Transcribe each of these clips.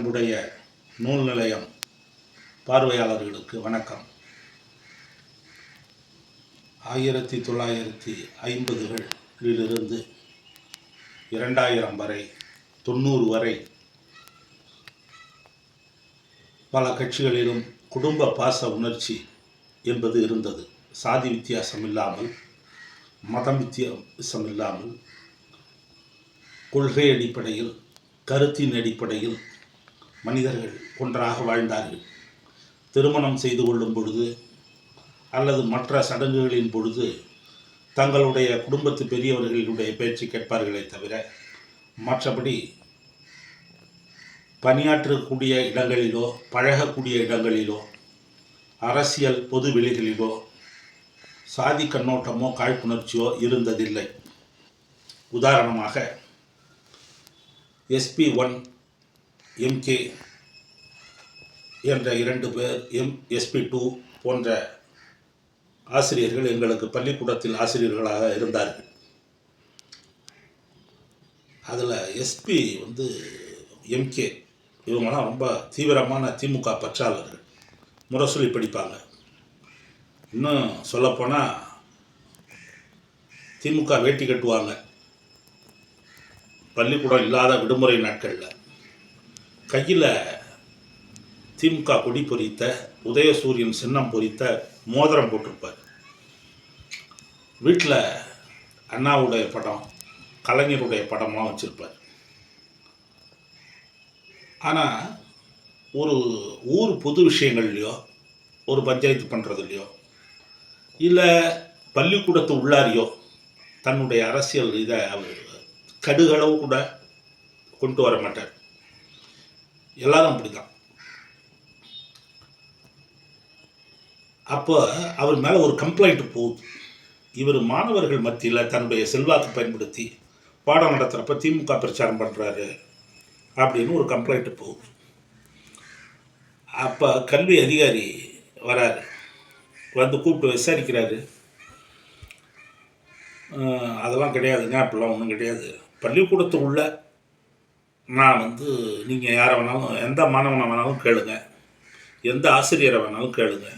அன்புடைய நூல் நிலையம் பார்வையாளர்களுக்கு வணக்கம். 1950களிலிருந்து 2000 வரை 90 வரை பல கட்சிகளிலும் குடும்ப பாச உணர்ச்சி என்பது இருந்தது. சாதி வித்தியாசம் இல்லாமல், மதம் வித்தியாசம் இல்லாமல், கொள்கை அடிப்படையில், கருத்தின் அடிப்படையில் மனிதர்கள் ஒன்றாக வாழ்ந்தார்கள். திருமணம் செய்து கொள்ளும் பொழுது அல்லது மற்ற சடங்குகளின் பொழுது தங்களுடைய குடும்பத்து பெரியவர்களுடைய பேச்சு கேட்பார்களே தவிர, மற்றபடி பணியாற்றக்கூடிய இடங்களிலோ, பழகக்கூடிய இடங்களிலோ, அரசியல் பொது வெளிகளிலோ சாதி கண்ணோட்டமோ காழ்ப்புணர்ச்சியோ இருந்ததில்லை. உதாரணமாக SP1, MK என்ற 2 பேர், SP2 போன்ற ஆசிரியர்கள் எங்களுக்கு பள்ளிக்கூடத்தில் ஆசிரியர்களாக இருந்தார்கள். அதில் SP MK இவங்களாம் ரொம்ப தீவிரமான திமுக பற்றாளர்கள். முரசொலி படிப்பாங்க. இன்னும் சொல்லப்போனால் திமுக வேட்டி கட்டுவாங்க பள்ளிக்கூடம் இல்லாத விடுமுறை நாட்களில். கையில் திமுக கொடி பொறித்த, உதயசூரியன் சின்னம் பொறித்த மோதிரம் போட்டிருப்பார். வீட்டில் அண்ணாவுடைய படம், கலைஞருடைய படமாக வச்சுருப்பார். ஆனால் ஒரு ஊர் பொது விஷயங்கள்லையோ, ஒரு பஞ்சாயத்து பண்ணுறதுலையோ, இல்லை பள்ளிக்கூடத்து உள்ளாரியோ தன்னுடைய அரசியல் இதை அவர் கடுகளவு கூட கொண்டு வர மாட்டார். எல்லாரும் அப்படி தான். அப்போ அவர் மேலே ஒரு கம்ப்ளைண்ட் போகுது. இவர் மாணவர்கள் மத்தியில் தன்னுடைய செல்வாக்கு பயன்படுத்தி பாடம் நடத்துகிறப்ப திமுக பிரச்சாரம் பண்ணுறாரு அப்படின்னு ஒரு கம்ப்ளைண்ட் போகுது. அப்போ கல்வி அதிகாரி வராரு, கூப்பிட்டு விசாரிக்கிறாரு. அதெல்லாம் கிடையாதுங்க, அப்படிலாம் ஒன்றும் கிடையாது. பள்ளிக்கூடத்துக்குள்ள நான் நீங்கள் யாரை வேணாலும், எந்த மாணவனை வேணாலும் கேளுங்க, எந்த ஆசிரியரை வேணாலும் கேளுங்க.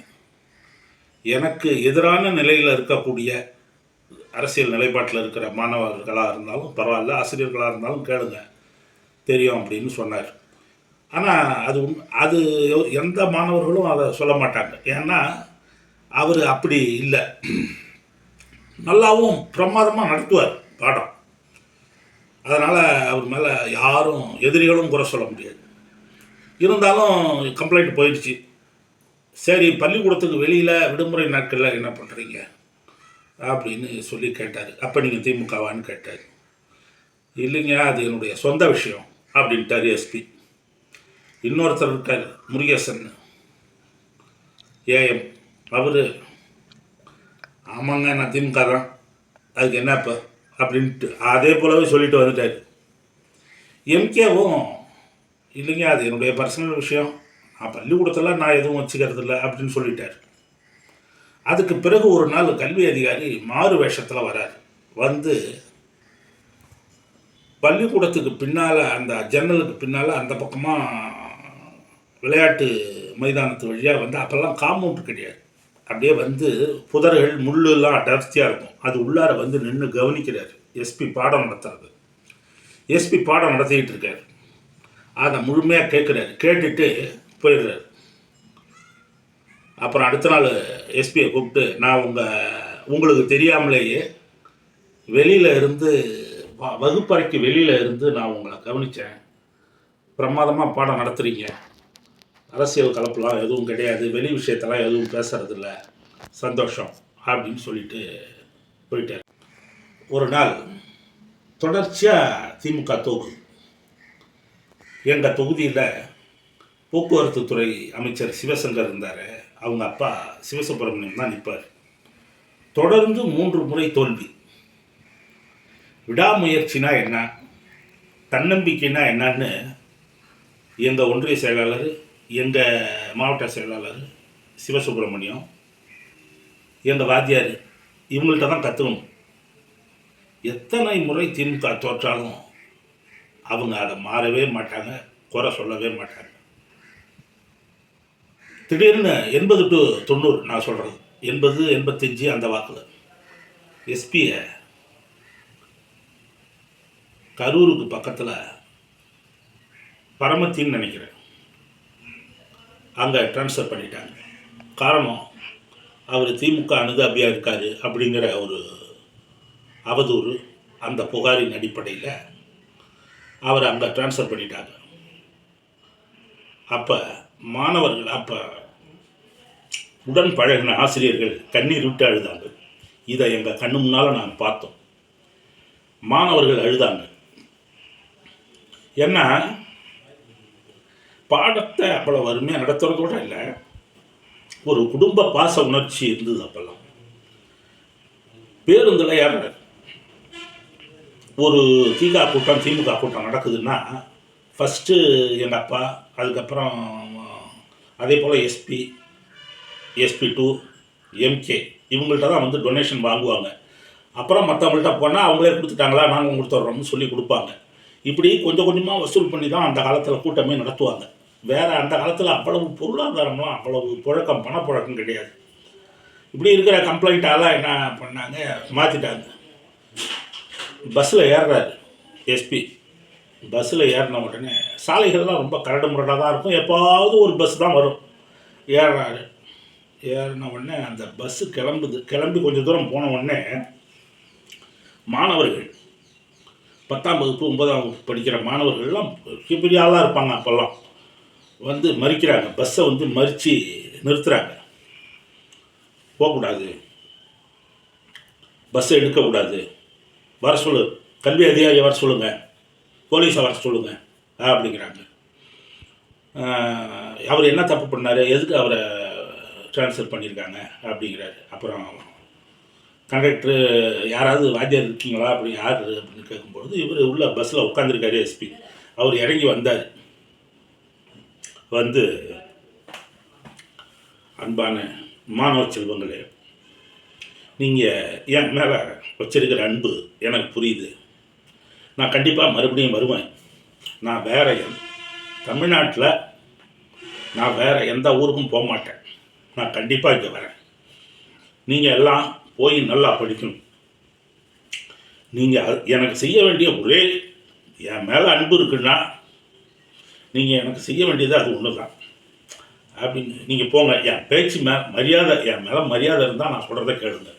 எனக்கு எதிரான நிலையில் இருக்கக்கூடிய அரசியல் நிலைப்பாட்டில் இருக்கிற மாணவர்களாக இருந்தாலும் பரவாயில்ல, ஆசிரியர்களாக இருந்தாலும் கேளுங்க, தெரியும் அப்படின்னு சொன்னார். ஆனால் அது எந்த மாணவர்களும் அதை சொல்ல மாட்டாங்க. ஏன்னா அவர் அப்படி இல்லை. நல்லாவும் பிரமாதமாக நடத்துவார் பாடம். அதனால் அவர் மேலே யாரும் எதிரிகளும் குறை சொல்ல முடியாது. இருந்தாலும் கம்ப்ளைண்ட் போயிடுச்சு. சரி, பள்ளிக்கூடத்துக்கு வெளியில் விடுமுறை நாட்களில் என்ன பண்ணுறீங்க அப்படின்னு சொல்லி கேட்டார். அப்போ நீங்கள் திமுகவான்னு கேட்டார். இல்லைங்க, அது என்னுடைய சொந்த விஷயம் அப்படின்ட்டார் SP. இன்னொருத்தர் இருக்கார், முருகேசன் AM. அவர் ஆமாங்க, நான் திமுக தான், அதுக்கு என்ன இப்போ அப்படின்ட்டு அதே போலவே சொல்லிட்டு வந்துட்டார். MKவும் இல்லைங்க, அது என்னுடைய பர்சனல் விஷயம், நான் பள்ளிக்கூடத்தில் நான் எதுவும் வச்சுக்கிறது இல்லை அப்படின்னு சொல்லிட்டார். அதுக்கு பிறகு ஒரு நாள் கல்வி அதிகாரி மாறு வேஷத்தில் வரார். பள்ளிக்கூடத்துக்கு பின்னால், அந்த ஜன்னலுக்கு பின்னால் அந்த பக்கமாக விளையாட்டு மைதானத்து வழியாக அப்போல்லாம் காம்பவுண்ட் கிடையாது, அப்படியே புதர்கள் முள்ளுலாம் அடர்த்தியாக இருக்கும். அது உள்ளார நின்று கவனிக்கிறார். SP பாடம் நடத்துறது. SP பாடம் நடத்திக்கிட்டு இருக்கார். அதை முழுமையாக கேட்குறாரு. கேட்டுட்டு போயிடுறாரு. அப்புறம் அடுத்த நாள் SPயை கூப்பிட்டு, நான் உங்களுக்கு தெரியாமலேயே வெளியில் இருந்து, வகுப்பறைக்கு வெளியில் இருந்து நான் உங்களை கவனித்தேன். பிரமாதமாக பாடம் நடத்துகிறீங்க, அரசியல் கலப்பெல்லாம் எதுவும் கிடையாது, வெளி விஷயத்தெல்லாம் எதுவும் பேசுறதில்ல, சந்தோஷம் அப்படின்னு சொல்லிட்டு போயிட்டார். ஒரு நாள் தொடர்ச்சியாக திமுக தோக்குது. எங்கள் தொகுதியில் போக்குவரத்து துறை அமைச்சர் சிவசங்கர் இருந்தார். அவங்க அப்பா சிவசுப்பிரமணியம் தான் நிற்பார். தொடர்ந்து 3 முறை தோல்வி. விடாமுயற்சினா என்ன, தன்னம்பிக்கைனா என்னன்னு எங்கள் ஒன்றிய செயலாளர், எங்கள் மாவட்ட செயலாளர் சிவசுப்பிரமணியம், எங்கள் வாத்தியார், இவங்கள்ட்ட தான் கற்றுக்கணும். எத்தனை முறை திமுக தோற்றாலும் அவங்க அதை மாறவே மாட்டாங்க. குறை சொல்லவே மாட்டாங்க. திடீர்னு 80 to 90 நான் சொல்கிறது 80 85 அந்த வாக்கில் எஸ்பியை கரூருக்கு பக்கத்தில் பரமத்தின்னு நினைக்கிறேன் அங்கே ட்ரான்ஸ்ஃபர் பண்ணிட்டாங்க. காரணம், அவர் திமுக அனுதாபியாக இருக்கார் அப்படிங்கிற ஒரு அவதூறு, அந்த புகாரின் அடிப்படையில் அவர் அங்கே ட்ரான்ஸ்ஃபர் பண்ணிட்டாங்க. அப்போ மாணவர்கள், அப்போ உடன் பழகின ஆசிரியர்கள் கண்ணீர் விட்டு அழுதாங்க. இதை எங்கள் கண்ணு முன்னால் நாங்கள் பார்த்தோம். மாணவர்கள் அழுதாங்க. ஏன்னா பாடத்தை அவ்வளோ வறுமையாக நடத்துறதோட இல்லை, ஒரு குடும்ப பாச உணர்ச்சி இருந்தது. அப்போல்லாம் பேருந்தில் ஏற ஒரு திமுக கூட்டம் நடக்குதுன்னா ஃபஸ்ட்டு எங்கள் அப்பா, அதுக்கப்புறம் அதே போல் எஸ்பி 2 எம்கே இவங்கள்ட்ட தான் வந்து டொனேஷன் வாங்குவாங்க. அப்புறம் மற்றவங்கள்ட்ட போனால் அவங்களே கொடுத்துட்டாங்களா நாங்கள் கொடுத்துட்றோம்னு சொல்லி கொடுப்பாங்க. இப்படி கொஞ்சம் கொஞ்சமாக வசூல் பண்ணி தான் அந்த காலத்தில் கூட்டமே நடத்துவாங்க. வேறு அந்த காலத்தில் அவ்வளவு பொருளாதாரம்லாம் அவ்வளவு புழக்கம், பணப்புழக்கம் கிடையாது. இப்படி இருக்கிற கம்ப்ளைண்ட்டாலாம் என்ன பண்ணாங்க, மாற்றிட்டாங்க. பஸ்ஸில் ஏறுறாரு எஸ்பி. பஸ்ஸில் ஏறின உடனே சாலைகள்லாம் ரொம்ப கரடு முரடாக தான் இருக்கும். எப்போது ஒரு பஸ் தான் வரும். ஏறுறாரு. ஏறின உடனே அந்த பஸ்ஸு கிளம்பி கொஞ்சம் தூரம் போன உடனே மாணவர்கள் 10ஆம் வகுப்பு 9ஆம் வகுப்பு படிக்கிற மாணவர்கள்லாம் பெரிய ஆளாக இருப்பாங்க. அப்போல்லாம் வந்து மறிக்கிறாங்க. பஸ்ஸை வந்து மறித்து நிறுத்துகிறாங்க. போகக்கூடாது, பஸ்ஸை எடுக்கக்கூடாது, வர சொல்லு, கல்வி அதிகாரியை வர சொல்லுங்கள், போலீஸை வர சொல்லுங்கள் அப்படிங்கிறாங்க. அவர் என்ன தப்பு பண்ணார், எதுக்கு அவரை ட்ரான்ஸ்ஃபர் பண்ணியிருக்காங்க அப்படிங்கிறாரு. அப்புறம் கண்டக்டரு, யாராவது வாத்தியார் இருக்கீங்களா அப்படி யார் அப்படின்னு கேட்கும்பொழுது இவர் உள்ள பஸ்ஸில் உட்காந்துருக்காரு எஸ்பி. அவர் இறங்கி வந்தார். வந்து, அன்பான மாணவ செல்வங்களே, நீங்கள் என் மேலே வச்சிருக்கிற அன்பு எனக்கு புரியுது. நான் கண்டிப்பாக மறுபடியும் வருவேன். நான் தமிழ்நாட்டில் நான் வேறு எந்த ஊருக்கும் போக மாட்டேன். நான் கண்டிப்பாக இங்கே வரேன். நீங்கள் எல்லாம் போய் நல்லா படிக்கணும். நீங்கள் எனக்கு செய்ய வேண்டிய ஒரே, என் மேலே அன்பு இருக்குன்னா நீங்கள் எனக்கு செய்ய வேண்டியது அது ஒன்று தான் அப்படின்னு நீங்கள் போங்க. என் பேச்சு மரியாதை, என் மேலே மரியாதை இருந்தால் நான் சொல்கிறத கேளுங்க.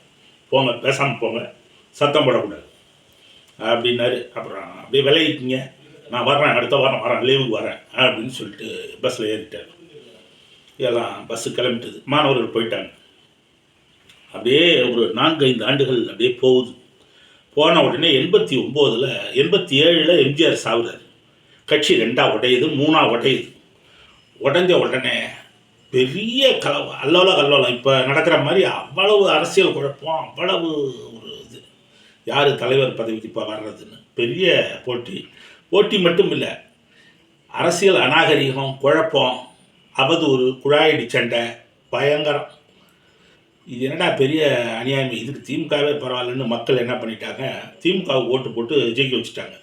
போங்க, பேசாமல் போங்க, சத்தம் போடக்கூடாது அப்படின்னாரு. அப்புறம் அப்படியே விளையிட்டீங்க, நான் வர்றேன், அடுத்த வாரம் வரேன், லீவுக்கு வரேன் அப்படின்னு சொல்லிட்டு பஸ்ஸில் ஏறிட்டார். எல்லாம் பஸ்ஸு கிளம்பிட்டது. மாணவர்கள் போயிட்டாங்க. அப்படியே ஒரு 4-5 ஆண்டுகள் அப்படியே போகுது. போன உடனே 89 87 எம்ஜிஆர் சாகுறாரு. கட்சி 2ஆக உடையுது, 3ஆக உடையுது. உடஞ்ச உடனே பெரிய கல்லோலம் இப்போ நடக்கிற மாதிரி அவ்வளவு அரசியல் குழப்பம், அவ்வளவு ஒரு இது, யார் தலைவர் பதவிக்கு இப்போ வர்றதுன்னு பெரிய போட்டி மட்டும் இல்லை, அரசியல் அநாகரிகம், குழப்பம், அவதூறு, குழாயடி சண்டை, பயங்கரம். இது என்னடா பெரிய அநியாயம், இதுக்கு திமுகவே பரவாயில்லன்னு மக்கள் என்ன பண்ணிட்டாங்க, திமுகவுக்கு ஓட்டு போட்டு ஜெயிக்க வச்சுட்டாங்க.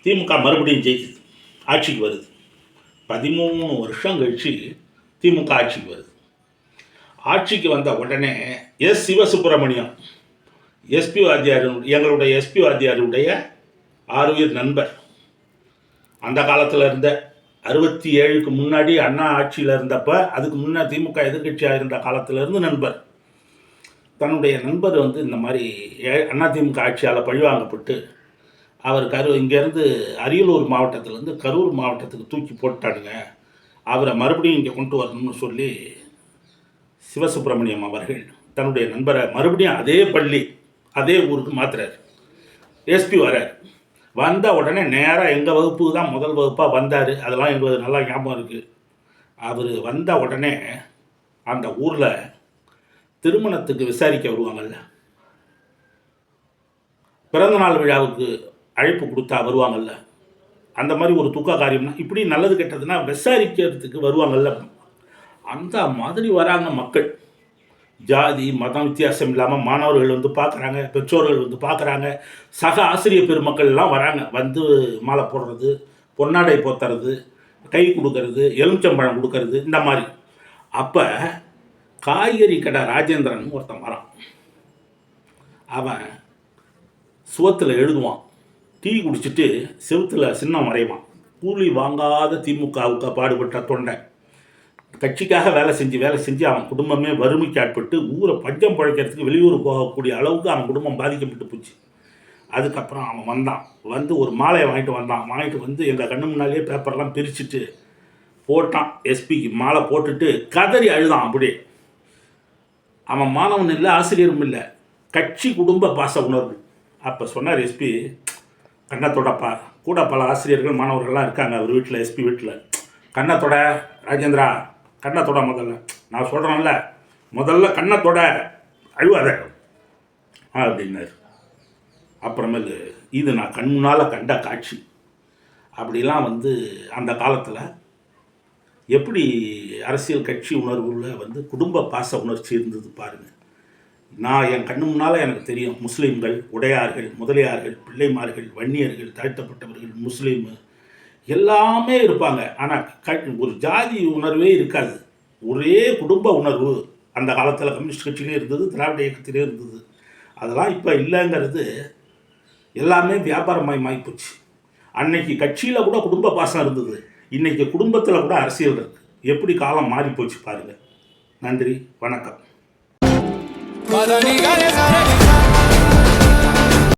திமுக மறுபடியும் ஜெயிக்குது, ஆட்சிக்கு வருது. 13 வருஷம் கழிச்சு திமுக ஆட்சிக்கு வருது. ஆட்சிக்கு வந்த உடனே சிவசுப்பிரமணியம் எஸ்பி வாத்தியார், எங்களுடைய எஸ்பி வாத்தியாருடைய ஆருயிர் நண்பர், அந்த காலத்தில் இருந்த 67க்கு முன்னாடி அண்ணா ஆட்சியில் இருந்தப்ப, அதுக்கு முன்னே திமுக எதிர்கட்சியாக இருந்த காலத்திலேருந்து நண்பர். தன்னுடைய நண்பர் வந்து இந்த மாதிரி அதிமுக ஆட்சியால் பழிவாங்கப்பட்டு அவர் இங்கேருந்து அரியலூர் மாவட்டத்திலேருந்து கரூர் மாவட்டத்துக்கு தூக்கி போட்டாடுங்க, அவரை மறுபடியும் இங்கே கொண்டு வரணும்னு சொல்லி சிவசுப்பிரமணியம் அவர்கள் தன்னுடைய நண்பரை மறுபடியும் அதே ஊருக்கு மாற்றுறார். எஸ்பி வரார். வந்த உடனே நேராக எங்கள் வகுப்புக்கு தான் முதல் வகுப்பாக வந்தார். அதெல்லாம் எங்களுக்கு நல்லா ஞாபகம் இருக்குது. அவர் வந்த உடனே அந்த ஊரில் திருமணத்துக்கு விசாரிக்க வருவாங்கள்ல, பிறந்தநாள் விழாவுக்கு அழைப்பு கொடுத்தா வருவாங்கள்ல, அந்த மாதிரி ஒரு துக்க காரியம்னா, இப்படி நல்லது கெட்டதுன்னா விசாரிக்கிறதுக்கு வருவாங்கள்ல, அந்த மாதிரி வராங்க மக்கள். ஜாதி மதம் வித்தியாசம் இல்லாமல் மாணவர்கள் வந்து பார்க்குறாங்க, பெற்றோர்கள் வந்து பார்க்குறாங்க, சக ஆசிரியர் பெருமக்கள்லாம் வராங்க. வந்து மாலை போடுறது, பொன்னாடை போத்துறது, கை கொடுக்கறது, எலுமிச்சம்பழம் கொடுக்கறது, இந்த மாதிரி. அப்போ காய்கறி கடை ராஜேந்திரன் ஒருத்தன் வரான். அவன் சுவத்தில் எழுதுவான், டீ குடிச்சிட்டு செவுத்தில் சின்னம் வரைவான். கூலி வாங்காத திமுகவுக்கு பாடுபட்ட தொண்டை, கட்சிக்காக வேலை செஞ்சு அவன் குடும்பமே வறுமைக்கு ஆட்பட்டு ஊரை பஞ்சம் பழைக்கிறதுக்கு வெளியூர் போகக்கூடிய அளவுக்கு அவன் குடும்பம் பாதிக்கப்பட்டு போச்சு. அதுக்கப்புறம் அவன் வந்து ஒரு மாலையை வாங்கிட்டு வந்து எங்கள் கண்ணு முன்னாலேயே பேப்பர்லாம் பிரிச்சுட்டு போட்டான். எஸ்பிக்கு மாலை போட்டுட்டு கதறி அழுதான். அப்படியே அவன் மாணவன் இல்லை, ஆசிரியரும் இல்லை, கட்சி குடும்ப பாச உணர்வு. அப்போ சொன்னார் எஸ்பி, கண்ணத்தோடப்பா, கூட பல ஆசிரியர்கள் மாணவர்கள்லாம் இருக்காங்க அவர் வீட்டில், எஸ்பி வீட்டில். கண்ணத்தோட ராஜேந்திரா, கண்ணத்தோட நான் சொல்கிறேன்ல, முதல்ல கண்ணத்தோட அழுவாத அப்படின்னாரு. அப்புறமேல் இது நான் கண் முன்னால் கண்ட காட்சி. அப்படிலாம் அந்த காலத்தில் எப்படி அரசியல் கட்சி உணர்வுல குடும்ப பாச உணர்ச்சி இருந்தது பாருங்கள். நான் என் கண்ணு முன்னால் எனக்கு தெரியும், முஸ்லீம்கள், உடையார்கள், முதலியார்கள், பிள்ளைமார்கள், வன்னியர்கள், தாழ்த்தப்பட்டவர்கள், முஸ்லீமு எல்லாமே இருப்பாங்க. ஆனால் ஒரு ஜாதி உணர்வே இருக்காது. ஒரே குடும்ப உணர்வு அந்த காலத்தில் கம்யூனிஸ்ட் கட்சியிலே இருந்தது, திராவிட இயக்கத்திலே இருந்தது. அதெல்லாம் இப்போ இல்லைங்கிறது எல்லாமே வியாபாரமயமாகி போச்சு. அன்னைக்கு கட்சியில் கூட குடும்ப பாசம் இருந்தது, இன்றைக்கி குடும்பத்தில் கூட அரசியல் இருக்குது. எப்படி காலம் மாறி போச்சு பாருங்கள். நன்றி, வணக்கம்.